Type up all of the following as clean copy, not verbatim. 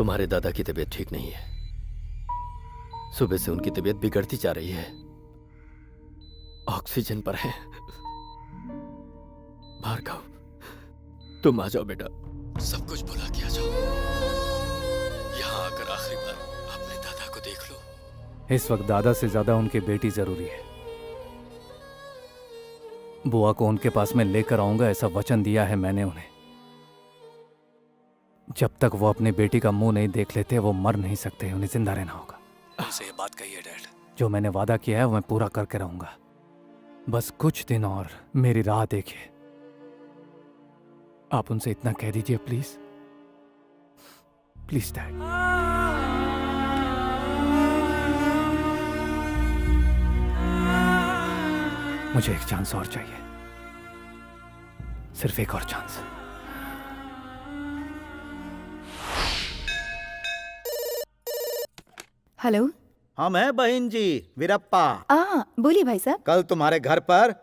तुम्हारे दादा की तबीयत ठीक नहीं है। सुबह से उनकी तबीयत बिगड़ती जा रही है। ऑक्सीजन पर है। भार्गव, तुम आ जाओ बेटा, सब कुछ भुला के आ जाओ। यहाँ आकर आखिरी बार अपने दादा को देख लो। इस वक्त दादा से ज्यादा उनकी बेटी जरूरी है। बुआ को उनके पास में लेकर आऊंगा, ऐसा वचन दिया है मैंने उन्हें। जब तक वो अपनी बेटी का मुंह नहीं देख लेते वो मर नहीं सकते, उन्हें जिंदा रहना होगा। उनसे ये बात कही है डैड। जो मैंने वादा किया है वो मैं पूरा करके रहूंगा। बस कुछ दिन और मेरी राह देखिए। आप उनसे इतना कह दीजिए प्लीज, प्लीज डैड। मुझे एक चांस और चाहिए, सिर्फ एक और चांस। हेलो। हम हैं बहन जी, वीरप्पा। बोलिए भाई साहब। कल तुम्हारे घर पर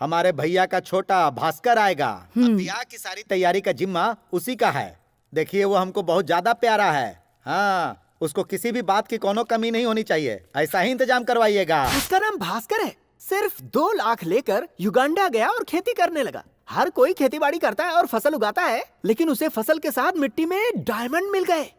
हमारे भैया का छोटा भास्कर आएगा। अब ब्याह की सारी तैयारी का जिम्मा उसी का है। देखिए वो हमको बहुत ज्यादा प्यारा है। हाँ, उसको किसी भी बात की कोनो कमी नहीं होनी चाहिए, ऐसा ही इंतजाम करवाइएगा। उसका नाम भास्कर है। सिर्फ 2 लाख लेकर युगांडा गया और खेती करने लगा। हर कोई खेतीबाड़ी करता है और फसल उगाता है, लेकिन उसे फसल के साथ मिट्टी में डायमंड मिल गए।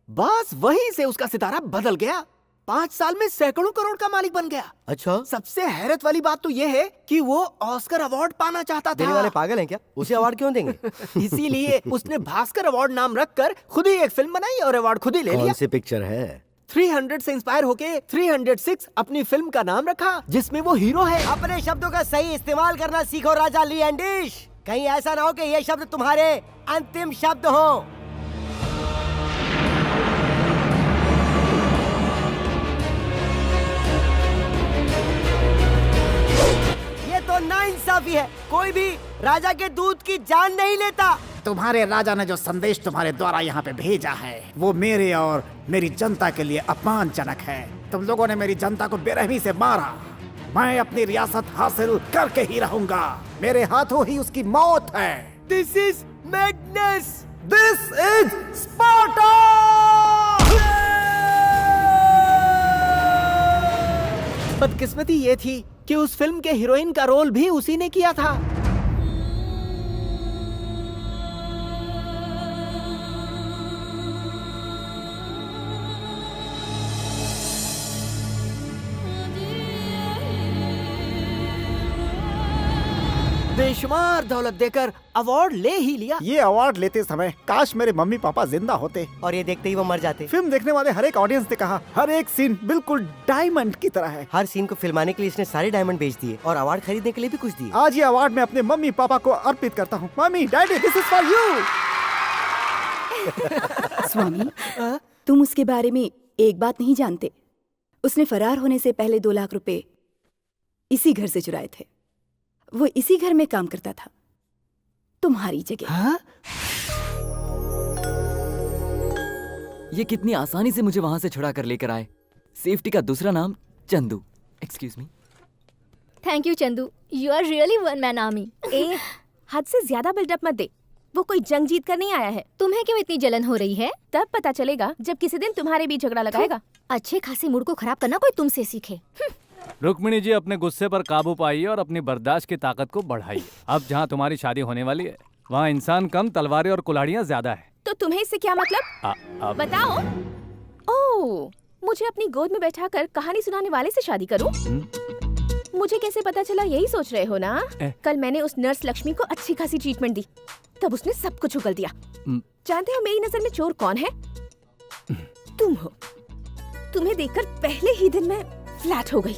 बस वहीं से उसका सितारा बदल गया। 5 साल में सैकड़ों करोड़ का मालिक बन गया। अच्छा, सबसे हैरत वाली बात तो ये है कि वो ऑस्कर अवार्ड पाना चाहता था। देने वाले पागल हैं क्या? उसे अवार्ड क्यों देंगे? इसीलिए उसने भास्कर अवार्ड नाम रखकर खुद ही एक फिल्म बनाई और अवार्ड खुद ही ले लिया। कौन सी पिक्चर है? 300 से इंस्पायर होके 306 अपनी फिल्म का नाम रखा, जिसमें वो हीरो है। अपने शब्दों का सही इस्तेमाल करना सीखो राजा ली एंडिश। कहीं ऐसा ना हो कि ये शब्द तुम्हारे अंतिम शब्द हो। ये तो नाइंसाफी है। कोई भी राजा के दूध की जान नहीं लेता। तुम्हारे राजा ने जो संदेश तुम्हारे द्वारा यहाँ पे भेजा है वो मेरे और मेरी जनता के लिए अपमानजनक है। तुम लोगों ने मेरी जनता को बेरहमी से मारा। मैं अपनी रियासत हासिल करके ही रहूंगा। मेरे हाथों ही उसकी मौत है। This is madness. This is Sparta. बदकिस्मती ये थी कि उस फिल्म के हीरोइन का रोल भी उसी ने किया था। बेशुमार दौलत देकर अवार्ड ले ही लिया। ये अवार्ड लेते समय काश मेरे मम्मी पापा जिंदा होते। और ये देखते ही वो मर जाते। फिल्म देखने वाले हर एक ऑडियंस ने कहा हर एक सीन बिल्कुल डायमंड की तरह है। हर सीन को फिल्माने के लिए इसने सारे डायमंड बेच दिए और अवार्ड खरीदने के लिए भी कुछ दिए। आज ये अवार्ड मैं अपने मम्मी पापा को अर्पित करता हूँ। Mummy, daddy, this is for you. Swami, तुम उसके बारे में एक बात नहीं जानते। उसने फरार होने से पहले 2 लाख रुपए इसी घर से चुराए थे। वो इसी घर में काम करता था, तुम्हारी जगह। हाँ? ये कितनी आसानी से मुझे वहां से छुड़ा कर लेकर आए। सेफ्टी का दूसरा नाम Chandu. Excuse me. Thank you Chandu, you are really one man army. हद से ज्यादा बिल्डअप मत दे। वो कोई जंग जीत कर नहीं आया है। तुम्हें क्यों इतनी जलन हो रही है? तब पता चलेगा जब किसी दिन तुम्हारे बीच झगड़ा लगाएगा। अच्छे खासे मूड को खराब करना कोई तुमसे सीखे। रुक्मिणी जी, अपने गुस्से पर काबू पाइए और अपनी बर्दाश्त की ताकत को बढ़ाइए। अब जहाँ तुम्हारी शादी होने वाली है वहाँ इंसान कम, तलवारें और कुल्हाड़ियाँ ज्यादा है। तो तुम्हें इससे क्या मतलब? बताओ। ओह, मुझे अपनी गोद में बैठाकर कहानी सुनाने वाले से शादी करूं? मुझे कैसे पता चला, यही सोच रहे हो ना? कल मैंने उस नर्स लक्ष्मी को अच्छी खासी ट्रीटमेंट दी, तब उसने सब कुछ उगल दिया। जानते हो मेरी नजर में चोर कौन है? तुम हो। तुम्हें देखकर पहले ही दिन मैं फ्लैट हो गई।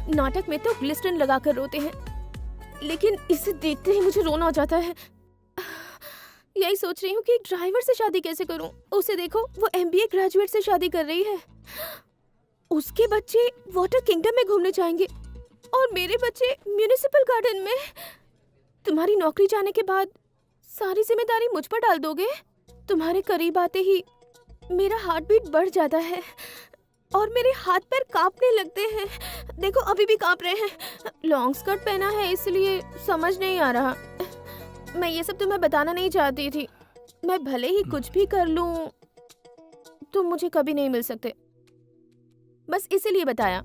नाटक में तो ग्लिस्ट्रिन लगाकर रोते हैं, लेकिन इसे देखते ही मुझे रोना आ जाता है। यही सोच रही हूँ कि ड्राइवर से शादी कैसे करूँ। उसे देखो, वो MBA ग्रेजुएट से शादी कर रही है। उसके बच्चे वाटर किंगडम में घूमने जाएंगे और मेरे बच्चे म्युनिसिपल गार्डन में। तुम्हारी नौकरी जाने के बाद सारी जिम्मेदारी मुझ पर डाल दोगे? तुम्हारे करीब आते ही मेरा हार्ट बीट बढ़ जाता है और मेरे हाथ पैर कांपने लगते हैं। देखो, अभी भी कांप रहे हैं। लॉन्ग स्कर्ट पहना है इसलिए समझ नहीं आ रहा। मैं ये सब तुम्हें बताना नहीं चाहती थी। मैं भले ही कुछ भी कर लूं, तुम मुझे कभी नहीं मिल सकते। बस इसीलिए बताया।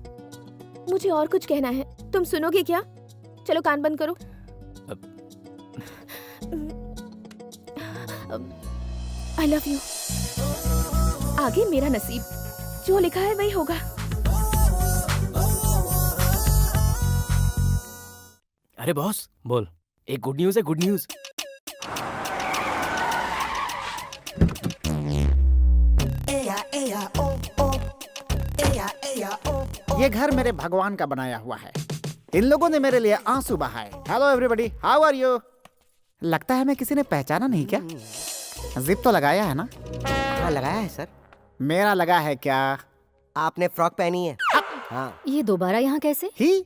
मुझे और कुछ कहना है, तुम सुनोगे क्या? चलो कान बंद करो। I love you. आगे मेरा नसीब, जो लिखा है वही होगा। अरे बॉस, बोल। एक गुड न्यूज है, गुड न्यूज। ये घर मेरे भगवान का बनाया हुआ है। इन लोगों ने मेरे लिए आंसू बहाए। Hello everybody, how are you? लगता है मैं किसी ने पहचाना नहीं क्या? जिप तो लगाया है ना? हाँ लगाया है सर। मेरा लगा है क्या? आपने फ्रॉक पहनी है। हाँ। ये दोबारा यहाँ कैसे? He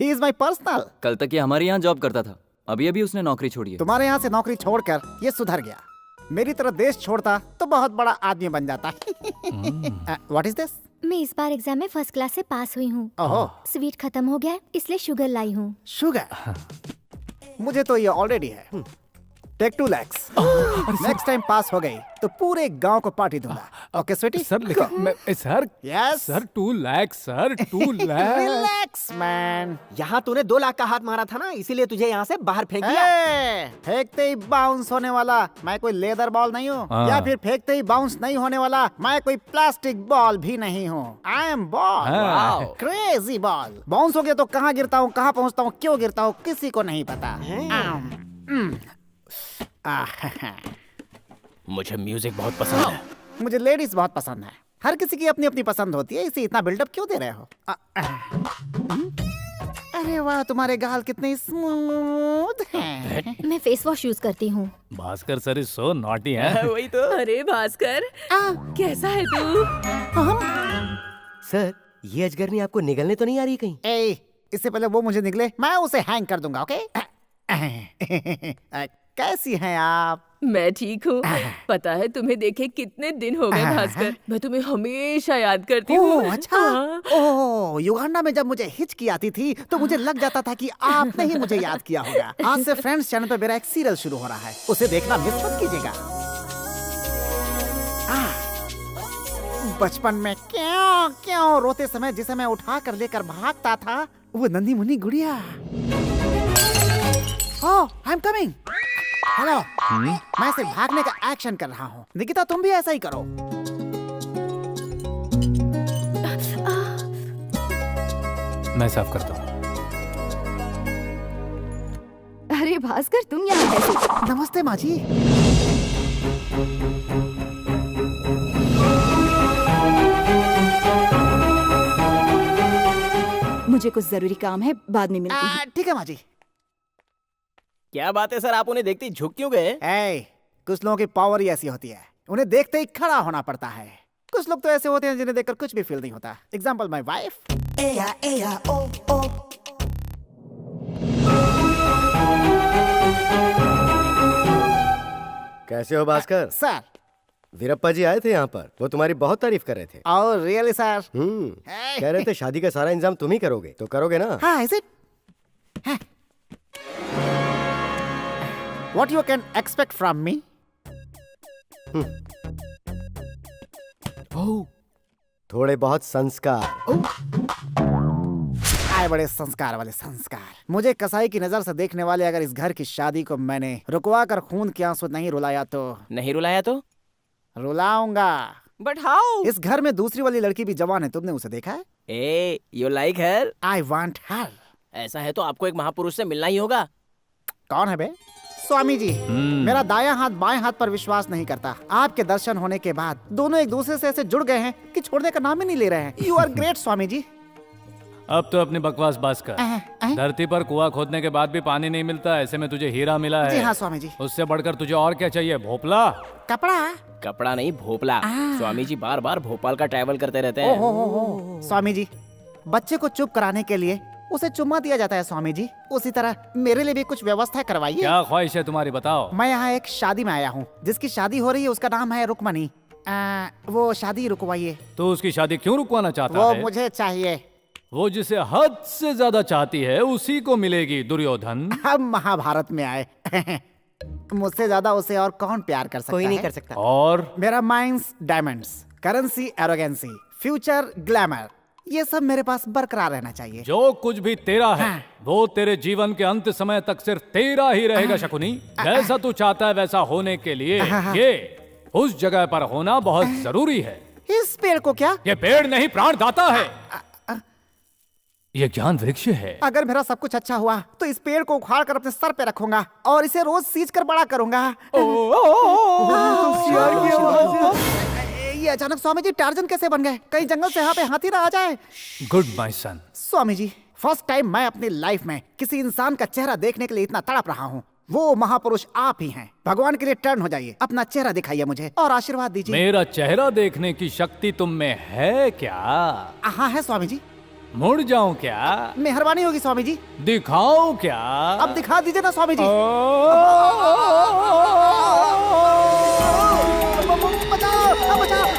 is my personal. कल तक ये हमारे यहाँ जॉब करता था, अभी अभी उसने नौकरी छोड़ी है। तुम्हारे यहाँ से नौकरी छोड़कर ये सुधर गया। मेरी तरह देश छोड़ता तो बहुत बड़ा आदमी बन जाता। What is this? मैं इस बार एग्जाम में फर्स्ट क्लास से पास हुई हूँ। ओहो, स्वीट खत्म हो गया है, इसलिए शुगर लाई हूँ। शुगर? मुझे तो ये ऑलरेडी है। Take 2 lakhs। Next time pass हो गई तो पूरे गांव को पार्टी दूंगा। Okay sweetie? सर लिखा sir. Yes sir 2 lakh sir 2 lakh. Relax man. यहाँ तूने 2 लाख का हाथ मारा था ना, इसीलिए तुझे यहाँ से बाहर फेंक दिया। फेंकते ही बाउंस होने वाला मैं कोई लेदर बॉल नहीं हूँ, हाँ। या फिर फेंकते ही बाउंस नहीं होने वाला मैं कोई प्लास्टिक बॉल भी नहीं हूँ। आई एम बॉल, हाँ। Crazy ball. बाउंस हो गया तो कहाँ गिरता हूँ, कहाँ पहुँचता हूँ, क्यों गिरता हूँ, किसी को नहीं पता। मुझे म्यूजिक बहुत पसंद है। मुझे लेडीज बहुत पसंद है। हर किसी की अपनी अपनी पसंद होती है, इसे इतना बिल्डअप क्यों दे रहे हो? अरे वाह, तुम्हारे गाल कितने स्मूथ हैं। मैं फेस वॉश यूज करती हूँ। Bhaskar sir is so naughty है। वही तो। अरे भास्कर, कैसा है तू? सर, ये अजगरनी आपको निगलने तो नहीं आ रही कहीं? ए, इससे पहले वो मुझे निकले मैं उसे हैंग कर दूंगा। ओके? कैसी हैं आप? मैं ठीक हूँ। पता है तुम्हें देखे कितने दिन हो गए भास्कर। मैं तुम्हें हमेशा याद करती हूँ। ओह अच्छा। ओह, युगांडा में जब मुझे हिचकी आती थी तो मुझे लग जाता था कि आपने ही मुझे याद किया होगा। आज से फ्रेंड्स चैनल पे मेरा एक सीरियल शुरू हो रहा है, उसे देखना मिस मत कीजिएगा। बचपन में क्यों क्यों रोते समय जिसे मैं उठा कर लेकर भागता था, वो नन्ही मुन्नी गुड़िया। ओह, आई एम कमिंग। हेलो, मैं सिर्फ भागने का एक्शन कर रहा हूँ। निकिता, तुम भी ऐसा ही करो। मैं साफ करता हूँ। अरे भास्कर, तुम यहाँ कैसे? नमस्ते माँ जी। मुझे कुछ जरूरी काम है, बाद में मिलती हूँ। ठीक है माँ जी। क्या बात है सर, आप उन्हें देखते ही झुक क्यों गए? कुछ लोगों की पावर ही ऐसी होती है, उन्हें देखते ही खड़ा होना पड़ता है। कुछ लोग तो ऐसे होते हैं जिन्हें देखकर कुछ भी फील नहीं होता। Example my wife. कैसे हो भास्कर? सर। वीरप्पा जी आए थे यहाँ पर, वो तुम्हारी बहुत तारीफ कर रहे थे। और रियली सर? कह रहे थे शादी का सारा इंतजाम तुम ही करोगे, तो करोगे ना? हाँ, is it? What you can expect from me? थोड़े बहुत संस्कार। आए बड़े संस्कार वाले संस्कार। मुझे कसाई की नजर से देखने वाले अगर इस घर की शादी को मैंने रुकवा कर खून के आंसू नहीं रुलाया तो नहीं रुलाया तो रुलाऊंगा। But how? इस घर में दूसरी वाली लड़की भी जवान है, तुमने उसे देखा है? ए, you like her? I want her. ऐसा है तो आपको एक महापुरुष से मिलना ही होगा। कौन है बे? स्वामी जी। मेरा दायां हाथ बाएं हाथ पर विश्वास नहीं करता। आपके दर्शन होने के बाद दोनों एक दूसरे से ऐसे जुड़ गए हैं कि छोड़ने का नाम ही नहीं ले रहे हैं। You are great Swami ji. अब तो अपनी बकवास बास कर। धरती पर कुआं खोदने के बाद भी पानी नहीं मिलता, ऐसे में तुझे हीरा मिला है। जी हाँ स्वामी जी। उससे बढ़कर तुझे और क्या चाहिए? भोपला? कपड़ा? कपड़ा नहीं, भोपला। स्वामी जी बार बार भोपाल का ट्रैवल करते रहते हैं। स्वामी जी, बच्चे को चुप कराने के लिए उसे चुम्मा दिया जाता है स्वामी जी, उसी तरह मेरे लिए भी कुछ व्यवस्था करवाइए। क्या ख्वाहिश है तुम्हारी, बताओ। मैं यहाँ एक शादी में आया हूँ, जिसकी शादी हो रही है, उसका नाम है रुकमणी। वो शादी रुकवाइए। तो उसकी शादी क्यों रुकवाना चाहता वो है? मुझे चाहिए। वो जिसे हद से ज्यादा चाहती है उसी को मिलेगी दुर्योधन। हम महाभारत में आए। मुझसे ज्यादा उसे और कौन प्यार कर सकता कोई नहीं है? कर सकता। और मेरा mines diamonds, currency arrogancy, future glamour, ये सब मेरे पास बरकरार रहना चाहिए। जो कुछ भी तेरा है हाँ। वो तेरे जीवन के अंत समय तक सिर्फ तेरा ही रहेगा शकुनी। जैसा तू चाहता है वैसा होने के लिए ये उस जगह पर होना बहुत जरूरी है। इस पेड़ को क्या? ये पेड़ नहीं प्राणदाता है, ये ज्ञान वृक्ष है। अगर मेरा सब कुछ अच्छा हुआ तो इस पेड़ को उखाड़ कर अपने सर पे रखूंगा और इसे रोज सींच कर बड़ा करूंगा। ये अचानक स्वामी जी टार्जन कैसे बन गए? कहीं जंगल से यहाँ पे हाथी ना आ जाए। Good my son. Swami ji, first time मैं अपनी लाइफ में किसी इंसान का चेहरा देखने के लिए इतना तड़प रहा हूँ। वो महापुरुष आप ही हैं। भगवान के लिए टर्न हो जाइए, अपना चेहरा दिखाइए मुझे और आशीर्वाद दीजिए। मेरा चेहरा देखने की शक्ति तुम में है क्या? हाँ है स्वामी जी। मुड़ जाऊं क्या? मेहरबानी होगी स्वामी जी। दिखाऊं क्या? अब दिखा दीजिए ना स्वामी जी। बचाओ, बचाओ।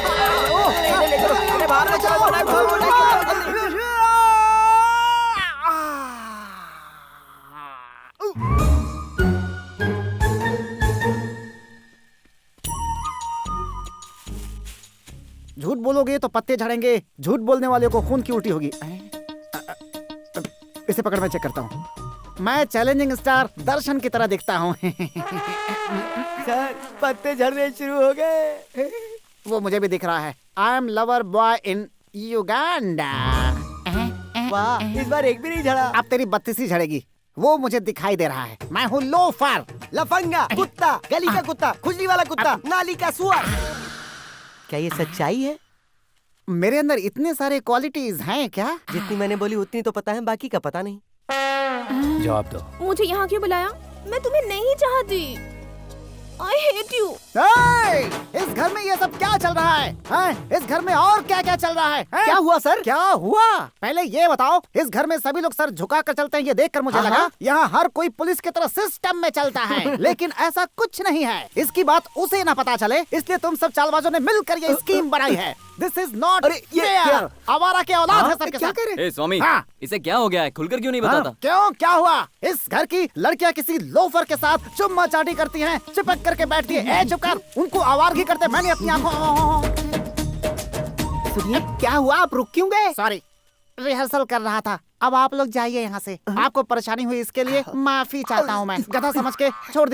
झूठ बोलोगे तो पत्ते झड़ेंगे। झूठ बोलने वाले को खून की उल्टी होगी। इसे पकड़, मैं चेक करता हूँ। मैं चैलेंजिंग स्टार दर्शन की तरह दिखता हूँ। सर पत्ते झड़ने शुरू हो गए। वो मुझे भी दिख रहा है। I am lover boy in Uganda. वाह, इस बार एक भी नहीं झड़ा। अब तेरी 32 झड़ेगी। वो मुझे दिखाई दे रहा है। मैं हूँ लोफर, लफंगा कुत्ता, गली का कुत्ता, खुजली वाला कुत्ता, नाली का सुअर। क्या ये सच्चाई है? मेरे अंदर इतने सारे क्वालिटीज हैं क्या? जितनी मैंने बोली उतनी तो पता है, बाकी का पता नहीं। जवाब दो। मुझे यहाँ क्यों बुलाया? मैं तुम्हें नहीं चाहती। I hate you। इस घर में ये सब क्या चल रहा है? इस घर में और क्या क्या चल रहा है? क्या हुआ सर? क्या हुआ? पहले ये बताओ। इस घर में सभी लोग सर झुका कर चलते हैं, ये देखकर मुझे लगा यहाँ हर कोई पुलिस की तरह सिस्टम में चलता है। लेकिन ऐसा कुछ नहीं है। इसकी बात उसे ना पता चले, इसलिए तुम सब चालबाजों ने मिलकर ये स्कीम बनाई है। This is not fair. आवारा के औलाद है सबके साथ। ए स्वामी, हाँ। इसे क्या हो गया है? खुलकर क्यों नहीं बताता? क्यों, क्या हुआ? इस घर की लड़कियां किसी लोफर के साथ चुम्मा चाटी करती हैं, चिपक करके बैठती है। ए चुप कर, उनको आवारगी करते मैंने अपनी आंखों। सुनिए, क्या हुआ? आप रुक क्यों गए? सॉरी, रिहर्सल कर रहा था। अब आप लोग जाइए यहाँ से। आपको परेशानी हुई इसके लिए माफी चाहता हूँ मैं। गधा समझ के छोड़ दीजिए।